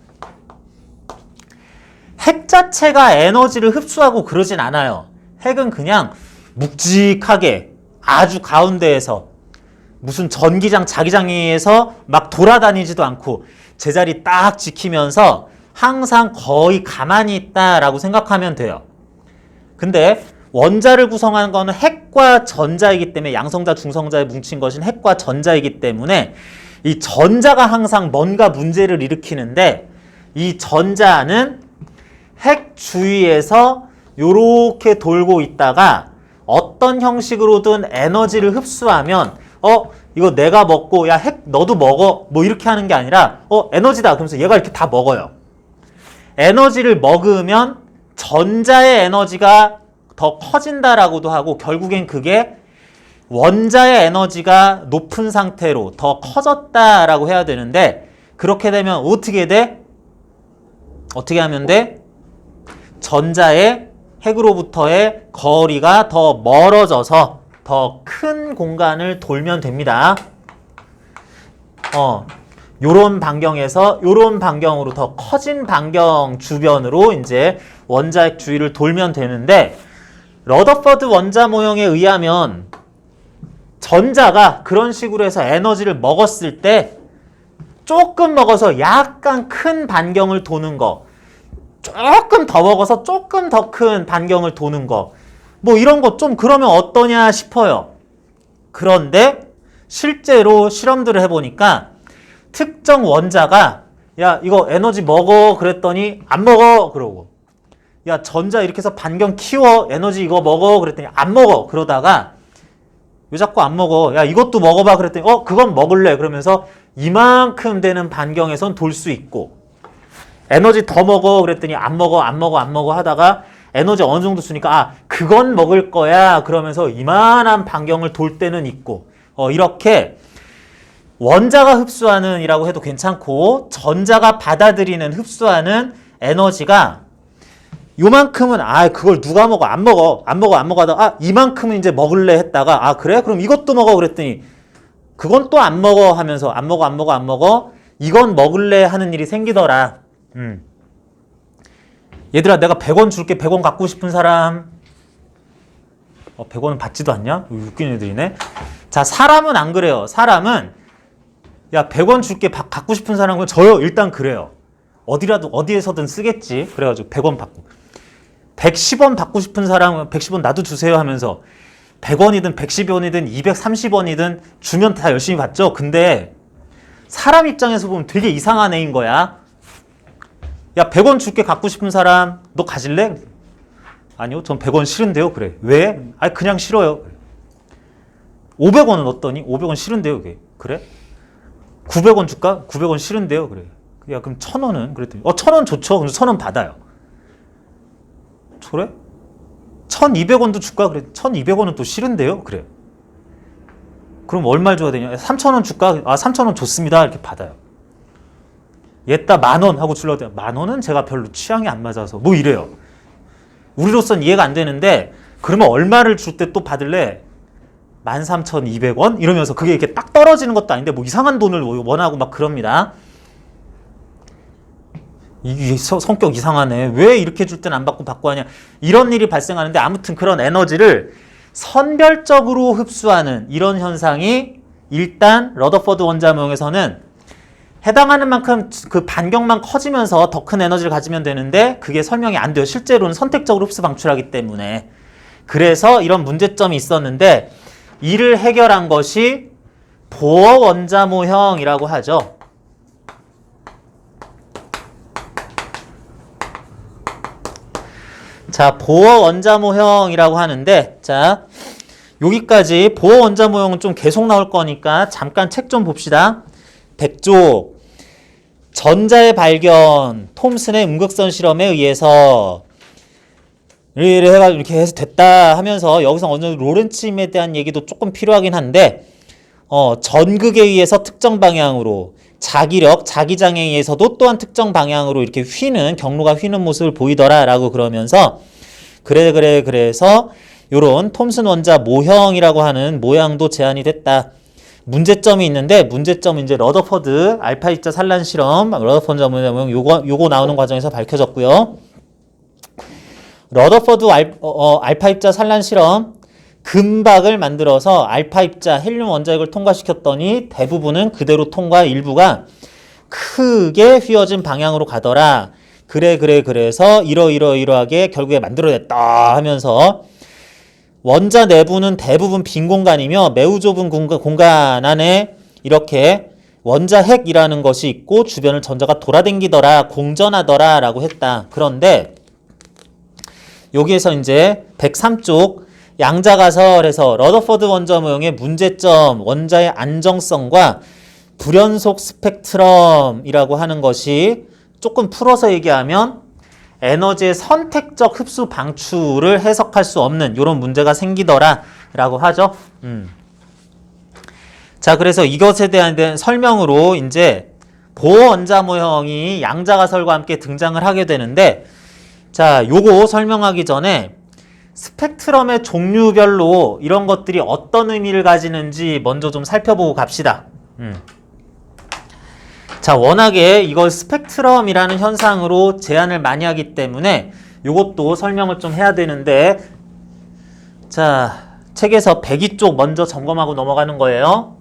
핵 자체가 에너지를 흡수하고 그러진 않아요. 핵은 그냥 묵직하게 아주 가운데에서 무슨 전기장, 자기장에서 막 돌아다니지도 않고 제자리 딱 지키면서 항상 거의 가만히 있다라고 생각하면 돼요. 근데 원자를 구성하는 거는 핵과 전자이기 때문에 양성자, 중성자에 뭉친 것인 핵과 전자이기 때문에 이 전자가 항상 뭔가 문제를 일으키는데 이 전자는 핵 주위에서 요렇게 돌고 있다가 어떤 형식으로든 에너지를 흡수하면 이거 내가 먹고 야 핵 너도 먹어 뭐 이렇게 하는 게 아니라 에너지다 그러면서 얘가 이렇게 다 먹어요. 에너지를 먹으면 전자의 에너지가 더 커진다라고도 하고 결국엔 그게 원자의 에너지가 높은 상태로 더 커졌다라고 해야 되는데 그렇게 되면 어떻게 돼? 어떻게 하면 돼? 전자의 핵으로부터의 거리가 더 멀어져서 더 큰 공간을 돌면 됩니다. 요런 반경에서 요런 반경으로 더 커진 반경 주변으로 이제 원자핵 주위를 돌면 되는데 러더퍼드 원자 모형에 의하면 전자가 그런 식으로 해서 에너지를 먹었을 때 조금 먹어서 약간 큰 반경을 도는 거 조금 더 먹어서 조금 더 큰 반경을 도는 거 뭐 이런 거 좀 그러면 어떠냐 싶어요. 그런데 실제로 실험들을 해보니까 특정 원자가 야 이거 에너지 먹어 그랬더니 안 먹어 그러고 야, 전자 이렇게 해서 반경 키워. 에너지 이거 먹어. 그랬더니 안 먹어. 그러다가 왜 자꾸 안 먹어? 야, 이것도 먹어봐. 그랬더니 그건 먹을래. 그러면서 이만큼 되는 반경에선 돌 수 있고, 에너지 더 먹어. 그랬더니 안 먹어 하다가 에너지 어느 정도 쓰니까 그건 먹을 거야. 그러면서 이만한 반경을 돌 때는 있고, 이렇게 원자가 흡수하는 이라고 해도 괜찮고, 전자가 받아들이는 흡수하는 에너지가 요만큼은 그걸 누가 먹어? 안 먹어 하다가 이만큼은 이제 먹을래 했다가 그래? 그럼 이것도 먹어. 그랬더니 그건 또 안 먹어 하면서 안 먹어 이건 먹을래 하는 일이 생기더라. 얘들아, 내가 100원 줄게. 100원 갖고 싶은 사람. 100원은 받지도 않냐? 웃긴 애들이네. 자, 사람은 안 그래요. 사람은 야, 100원 줄게. 갖고 싶은 사람은 저요. 일단 그래요. 어디에서든 쓰겠지. 그래가지고 100원 받고. 110원 받고 싶은 사람은 110원 나도 주세요 하면서 100원이든 110원이든 230원이든 주면 다 열심히 받죠. 근데 사람 입장에서 보면 되게 이상한 애인 거야. 야, 100원 줄게. 갖고 싶은 사람 너 가질래? 아니요, 전 100원 싫은데요. 그래. 왜? 그냥 싫어요. 500원은 어떠니? 500원 싫은데요. 그래? 900원 줄까? 900원 싫은데요. 그래. 야, 그럼 1000원은? 그랬더니 1000원 좋죠. 그럼 1000원 받아요. 그래? 1200원도 줄까? 그래. 1200원은 또 싫은데요. 그래. 그럼 얼마를 줘야 되냐? 3000원 줄까? 3000원 좋습니다. 이렇게 받아요. 얘따 10,000원 하고 주려고 해요. 10,000원은 제가 별로 취향이 안 맞아서 뭐 이래요. 우리로선 이해가 안 되는데, 그러면 얼마를 줄 때 또 받을래? 13,200원? 이러면서 그게 이렇게 딱 떨어지는 것도 아닌데 뭐 이상한 돈을 원하고 막 그럽니다. 이게 성격 이상하네. 왜 이렇게 줄 때는 안 받고 하냐. 이런 일이 발생하는데, 아무튼 그런 에너지를 선별적으로 흡수하는 이런 현상이 일단 러더퍼드 원자 모형에서는 해당하는 만큼 그 반경만 커지면서 더 큰 에너지를 가지면 되는데 그게 설명이 안 돼요. 실제로는 선택적으로 흡수 방출하기 때문에. 그래서 이런 문제점이 있었는데 이를 해결한 것이 보어 원자 모형이라고 하죠. 자, 보어 원자 모형이라고 하는데, 자, 여기까지 보어 원자 모형은 좀 계속 나올 거니까 잠깐 책 좀 봅시다. 100쪽. 전자의 발견, 톰슨의 음극선 실험에 의해서 이렇게 해서 됐다 하면서 여기서 어느 정도 로렌츠임에 대한 얘기도 조금 필요하긴 한데, 전극에 의해서 특정 방향으로, 자기력, 자기장에 의해서도 또한 특정 방향으로 이렇게 경로가 휘는 모습을 보이더라라고 그러면서 그래서 요런 톰슨 원자 모형이라고 하는 모양도 제안이 됐다. 문제점이 있는데, 문제점은 이제 러더퍼드 알파 입자 산란 실험, 러더퍼드 원자 모형 요거 나오는 과정에서 밝혀졌고요. 러더퍼드 알파 입자 산란 실험, 금박을 만들어서 알파 입자 헬륨 원자핵을 통과시켰더니 대부분은 그대로 통과, 일부가 크게 휘어진 방향으로 가더라. 그래서 이러하게 결국에 만들어냈다 하면서 원자 내부는 대부분 빈 공간이며 매우 좁은 공간 안에 이렇게 원자핵이라는 것이 있고 주변을 전자가 돌아다니더라, 공전하더라 라고 했다. 그런데 여기에서 이제 103쪽 양자가설에서 러더퍼드 원자 모형의 문제점, 원자의 안정성과 불연속 스펙트럼이라고 하는 것이 조금 풀어서 얘기하면 에너지의 선택적 흡수 방출을 해석할 수 없는 이런 문제가 생기더라 라고 하죠. 자, 그래서 이것에 대한 설명으로 이제 보어 원자 모형이 양자가설과 함께 등장을 하게 되는데, 자, 요거 설명하기 전에 스펙트럼의 종류별로 이런 것들이 어떤 의미를 가지는지 먼저 좀 살펴보고 갑시다. 자, 워낙에 이걸 스펙트럼이라는 현상으로 제안을 많이 하기 때문에 요것도 설명을 좀 해야 되는데, 자, 책에서 102쪽 먼저 점검하고 넘어가는 거예요.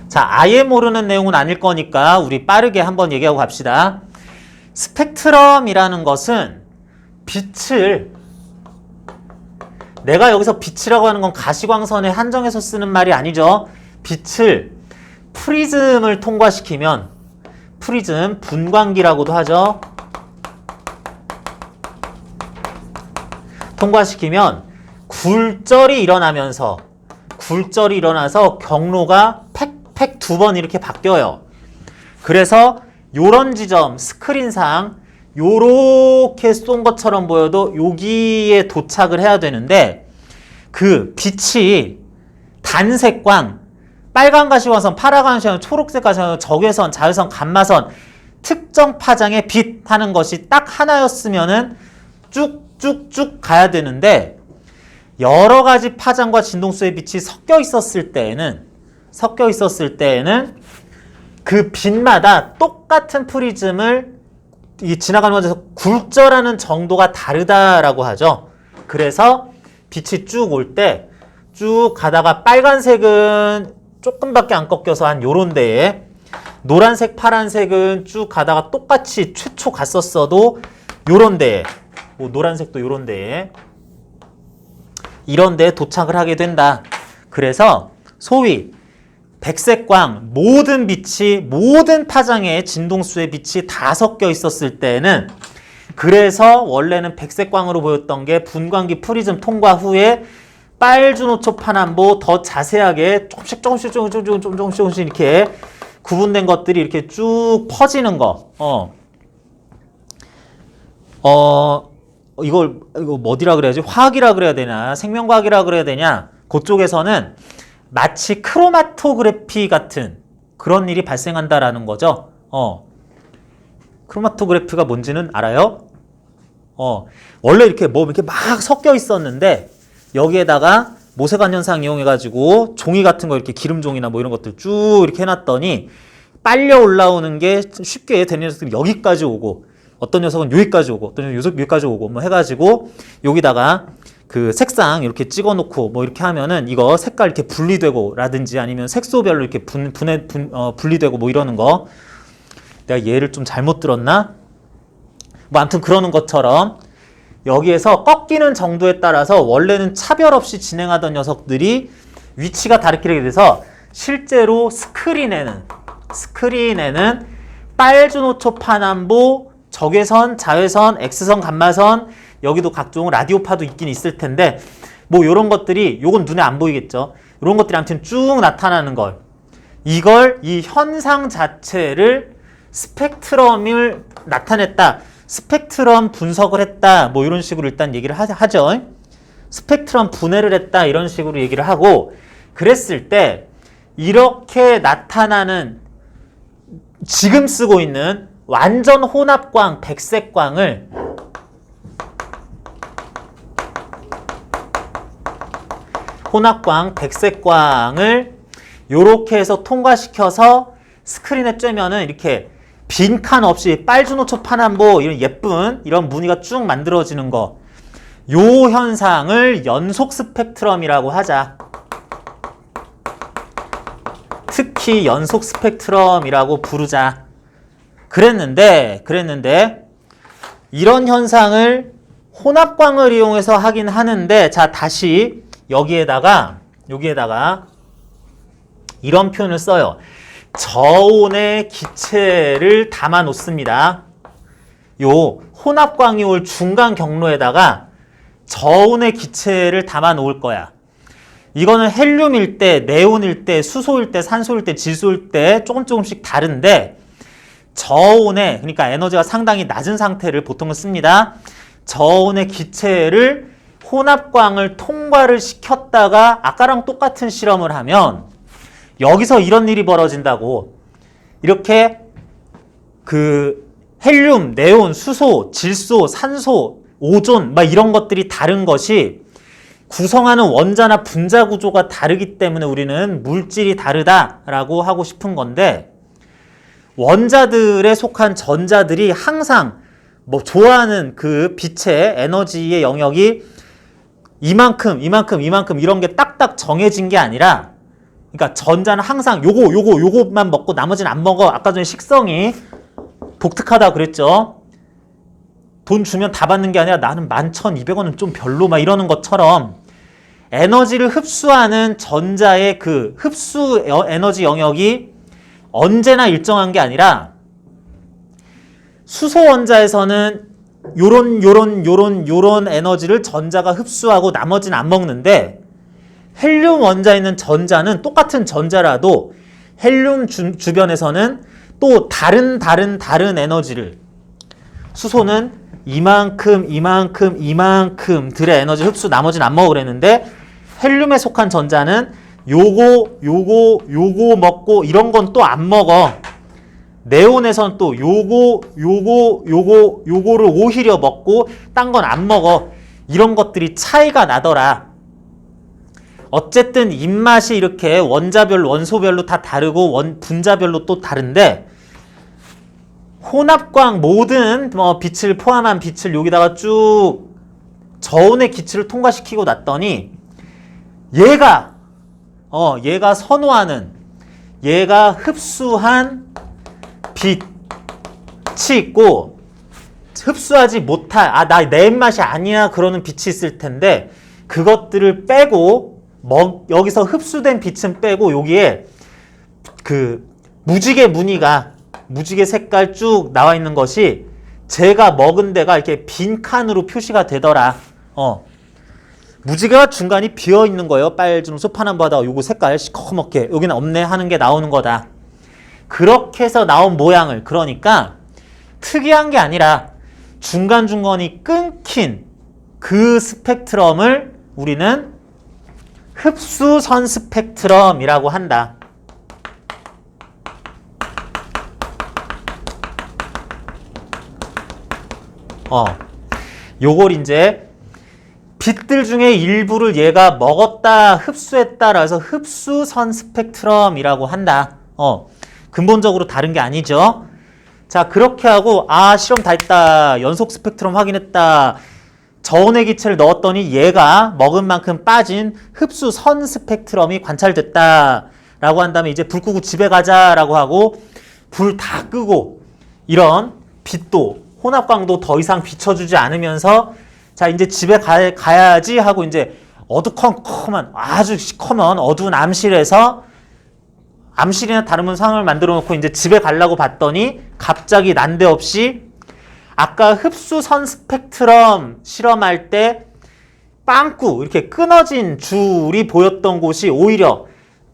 자, 아예 모르는 내용은 아닐 거니까 우리 빠르게 한번 얘기하고 갑시다. 스펙트럼이라는 것은 빛을, 내가 여기서 빛이라고 하는 건 가시광선에 한정해서 쓰는 말이 아니죠. 빛을 프리즘을 통과시키면 프리즘 분광기라고도 하죠. 통과시키면 굴절이 일어나서 경로가 팩 두 번 이렇게 바뀌어요. 그래서 요런 지점 스크린상 요렇게 쏜 것처럼 보여도 여기에 도착을 해야 되는데 그 빛이 단색광 빨간 가시광선, 파란 가시광선, 초록색 가시광선, 적외선, 자외선, 감마선 특정 파장의 빛 하는 것이 딱 하나였으면은 쭉쭉쭉 가야 되는데 여러 가지 파장과 진동수의 빛이 섞여 있었을 때에는 그 빛마다 똑같은 프리즘을 지나가는 곳에서 굴절하는 정도가 다르다라고 하죠. 그래서 빛이 쭉 올 때 쭉 가다가 빨간색은 조금밖에 안 꺾여서 한 요런 데에 노란색, 파란색은 쭉 가다가 똑같이 최초 갔었어도 요런 데에 노란색도 요런 데에 이런 데에 도착을 하게 된다. 그래서 소위 백색광 모든 빛이 모든 파장의 진동수의 빛이 다 섞여 있었을 때는 그래서 원래는 백색광으로 보였던 게 분광기 프리즘 통과 후에 빨주노초 파남보 더 자세하게 조금씩 이렇게 구분된 것들이 이렇게 쭉 퍼지는 거. 이거 어디라 그래야지? 화학이라 그래야 되나? 생명과학이라 그래야 되냐? 그쪽에서는 마치 크로마토그래피 같은 그런 일이 발생한다라는 거죠. 크로마토그래피가 뭔지는 알아요? 원래 이렇게 이렇게 막 섞여 있었는데 여기에다가 모세관 현상 이용해가지고 종이 같은 거 이렇게 기름종이나 이런 것들 쭉 이렇게 해놨더니 빨려 올라오는 게 쉽게 되는 녀석들이 여기까지 오고 어떤 녀석은 여기까지 오고 어떤 녀석은 여기까지 오고 해가지고 여기다가 그 색상 이렇게 찍어놓고 이렇게 하면은 이거 색깔 이렇게 분리되고 라든지 아니면 색소별로 이렇게 분리되고 이러는 거 내가 얘를 좀 잘못 들었나? 아무튼 그러는 것처럼 여기에서 꺾이는 정도에 따라서 원래는 차별 없이 진행하던 녀석들이 위치가 다르게 돼서 실제로 스크린에는 빨주노초 파남보 적외선, 자외선, X선, 감마선 여기도 각종 라디오파도 있긴 있을 텐데 요런 것들이 요건 눈에 안 보이겠죠. 요런 것들이 아무튼 쭉 나타나는 걸 이 현상 자체를 스펙트럼을 나타냈다. 스펙트럼 분석을 했다. 이런 식으로 일단 얘기를 하죠. 스펙트럼 분해를 했다. 이런 식으로 얘기를 하고 그랬을 때 이렇게 나타나는 지금 쓰고 있는 완전 혼합광, 백색광을 요렇게 해서 통과시켜서 스크린에 쬐면은 이렇게 빈칸 없이 빨주노초 파남보 이런 예쁜 이런 무늬가 쭉 만들어지는 거. 요 현상을 연속 스펙트럼이라고 하자. 특히 연속 스펙트럼이라고 부르자. 그랬는데 이런 현상을 혼합광을 이용해서 하긴 하는데 자 다시 여기에다가 이런 표현을 써요. 저온의 기체를 담아 놓습니다. 요 혼합광이 올 중간 경로에다가 저온의 기체를 담아 놓을 거야. 이거는 헬륨일 때, 네온일 때, 수소일 때, 산소일 때, 질소일 때 조금씩 다른데 저온의 그러니까 에너지가 상당히 낮은 상태를 보통은 씁니다. 저온의 기체를 혼합광을 통과를 시켰다가 아까랑 똑같은 실험을 하면 여기서 이런 일이 벌어진다고. 이렇게 그 헬륨, 네온, 수소, 질소, 산소, 오존 이런 것들이 다른 것이 구성하는 원자나 분자 구조가 다르기 때문에 우리는 물질이 다르다라고 하고 싶은 건데 원자들에 속한 전자들이 항상 좋아하는 그 빛의 에너지의 영역이 이만큼 이런 게 딱딱 정해진 게 아니라 그러니까 전자는 항상 요것만 먹고 나머지는 안 먹어. 아까 전에 식성이 독특하다 그랬죠. 돈 주면 다 받는 게 아니라 나는 11,200원은 좀 별로 이러는 것처럼 에너지를 흡수하는 전자의 그 흡수 에너지 영역이 언제나 일정한 게 아니라 수소 원자에서는 요런 에너지를 전자가 흡수하고 나머지는 안 먹는데 헬륨 원자에 있는 전자는 똑같은 전자라도 헬륨 주변에서는 또 다른 에너지를 수소는 이만큼들의 에너지 흡수 나머지는 안 먹어 그랬는데 헬륨에 속한 전자는 요거 먹고 이런 건 또 안 먹어. 네온에선 또 요거를 오히려 먹고 딴 건 안 먹어. 이런 것들이 차이가 나더라. 어쨌든 입맛이 이렇게 원자별로 원소별로 다 다르고 분자별로 또 다른데 혼합광 모든 빛을 포함한 빛을 여기다가 쭉 저온의 기체를 통과시키고 났더니 얘가 선호하는 얘가 흡수한 빛이 있고 흡수하지 못할 나 내 입맛이 아니야 그러는 빛이 있을 텐데 그것들을 빼고 여기서 흡수된 빛은 빼고 여기에 그 무지개 무늬가 무지개 색깔 쭉 나와 있는 것이 제가 먹은 데가 이렇게 빈 칸으로 표시가 되더라. 무지개가 중간이 비어 있는 거예요. 빨주노 소파남보다 요거 색깔 시커멓게 여기는 없네 하는 게 나오는 거다. 그렇게 해서 나온 모양을 그러니까 특이한 게 아니라 중간중간이 끊긴 그 스펙트럼을 우리는 흡수선 스펙트럼이라고 한다. 요걸 이제 빛들 중에 일부를 얘가 먹었다, 흡수했다라 해서 흡수선 스펙트럼이라고 한다. 근본적으로 다른 게 아니죠. 자, 그렇게 하고 실험 다 했다. 연속 스펙트럼 확인했다. 저온의 기체를 넣었더니 얘가 먹은 만큼 빠진 흡수선 스펙트럼이 관찰됐다. 라고 한 다음에 이제 불 끄고 집에 가자라고 하고 불 다 끄고 이런 빛도 혼합광도 더 이상 비춰주지 않으면서 자 이제 집에 가야지 하고 이제 어두컴컴한 아주 시커먼 어두운 암실에서 암실이나 다른 상황을 만들어 놓고 이제 집에 가려고 봤더니 갑자기 난데없이 아까 흡수선 스펙트럼 실험할 때 빵꾸 이렇게 끊어진 줄이 보였던 곳이 오히려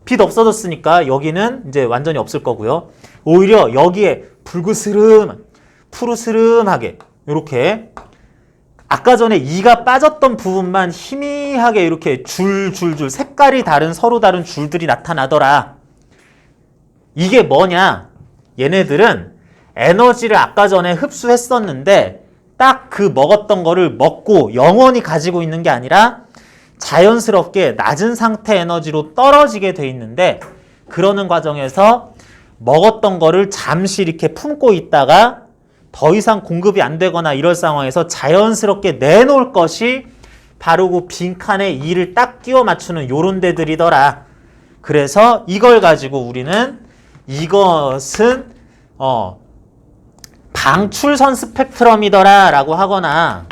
빛 없어졌으니까 여기는 이제 완전히 없을 거고요. 오히려 여기에 푸르스름하게 이렇게 아까 전에 이가 빠졌던 부분만 희미하게 이렇게 줄줄줄 색깔이 다른 서로 다른 줄들이 나타나더라. 이게 뭐냐? 얘네들은 에너지를 아까 전에 흡수했었는데 딱 그 먹었던 거를 먹고 영원히 가지고 있는 게 아니라 자연스럽게 낮은 상태 에너지로 떨어지게 돼 있는데 그러는 과정에서 먹었던 거를 잠시 이렇게 품고 있다가 더 이상 공급이 안 되거나 이럴 상황에서 자연스럽게 내놓을 것이 바로 그 빈칸에 이를 딱 끼워 맞추는 요런 데들이더라. 그래서 이걸 가지고 우리는 이것은 방출선 스펙트럼이더라 라고 하거나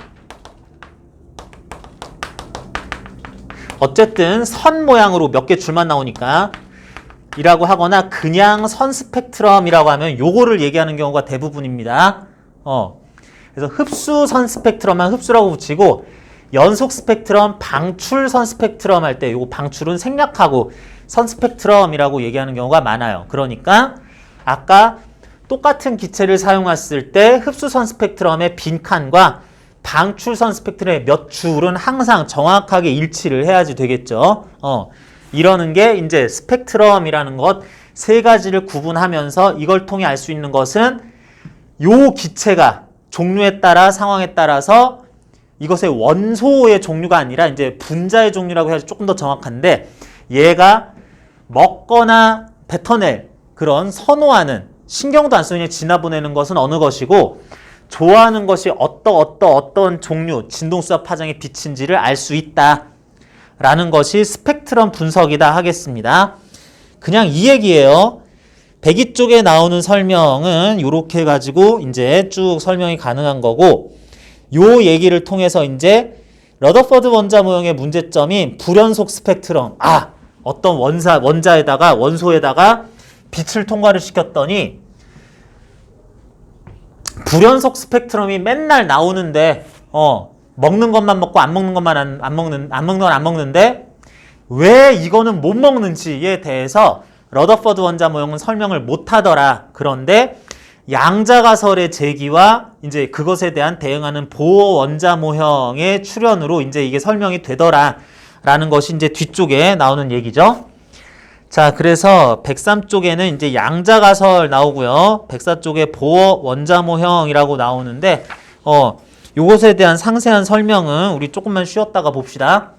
어쨌든 선 모양으로 몇 개 줄만 나오니까 이라고 하거나 그냥 선 스펙트럼이라고 하면 요거를 얘기하는 경우가 대부분입니다. 그래서 흡수선 스펙트럼만 흡수라고 붙이고 연속 스펙트럼, 방출선 스펙트럼 할 때 요거 방출은 생략하고 선 스펙트럼이라고 얘기하는 경우가 많아요. 그러니까 아까 똑같은 기체를 사용했을 때 흡수선 스펙트럼의 빈칸과 방출선 스펙트럼의 몇 줄은 항상 정확하게 일치를 해야지 되겠죠. 이러는 게 이제 스펙트럼이라는 것 세 가지를 구분하면서 이걸 통해 알 수 있는 것은 요 기체가 종류에 따라 상황에 따라서 이것의 원소의 종류가 아니라 이제 분자의 종류라고 해야지 조금 더 정확한데 얘가 먹거나 뱉어낼 그런 선호하는 신경도 안 쓰고 그냥 지나보내는 것은 어느 것이고 좋아하는 것이 어떤 종류 진동수압 파장의 빛인지를 알 수 있다 라는 것이 스펙트럼 분석이다 하겠습니다. 그냥 이 얘기예요. 배기 쪽에 나오는 설명은 이렇게 해가지고 이제 쭉 설명이 가능한 거고 요 얘기를 통해서 이제 러더퍼드 원자 모형의 문제점이 불연속 스펙트럼 어떤 원소에다가 빛을 통과를 시켰더니 불연속 스펙트럼이 맨날 나오는데 먹는 것만 먹고 안 먹는 것만 안 먹는데 왜 이거는 못 먹는지에 대해서 러더퍼드 원자 모형은 설명을 못 하더라. 그런데 양자가설의 제기와 이제 그것에 대한 대응하는 보어 원자 모형의 출현으로 이제 이게 설명이 되더라. 라는 것이 이제 뒤쪽에 나오는 얘기죠. 자, 그래서 103쪽에는 이제 양자가설 나오고요. 104쪽에 보어 원자 모형이라고 나오는데, 요것에 대한 상세한 설명은 우리 조금만 쉬었다가 봅시다.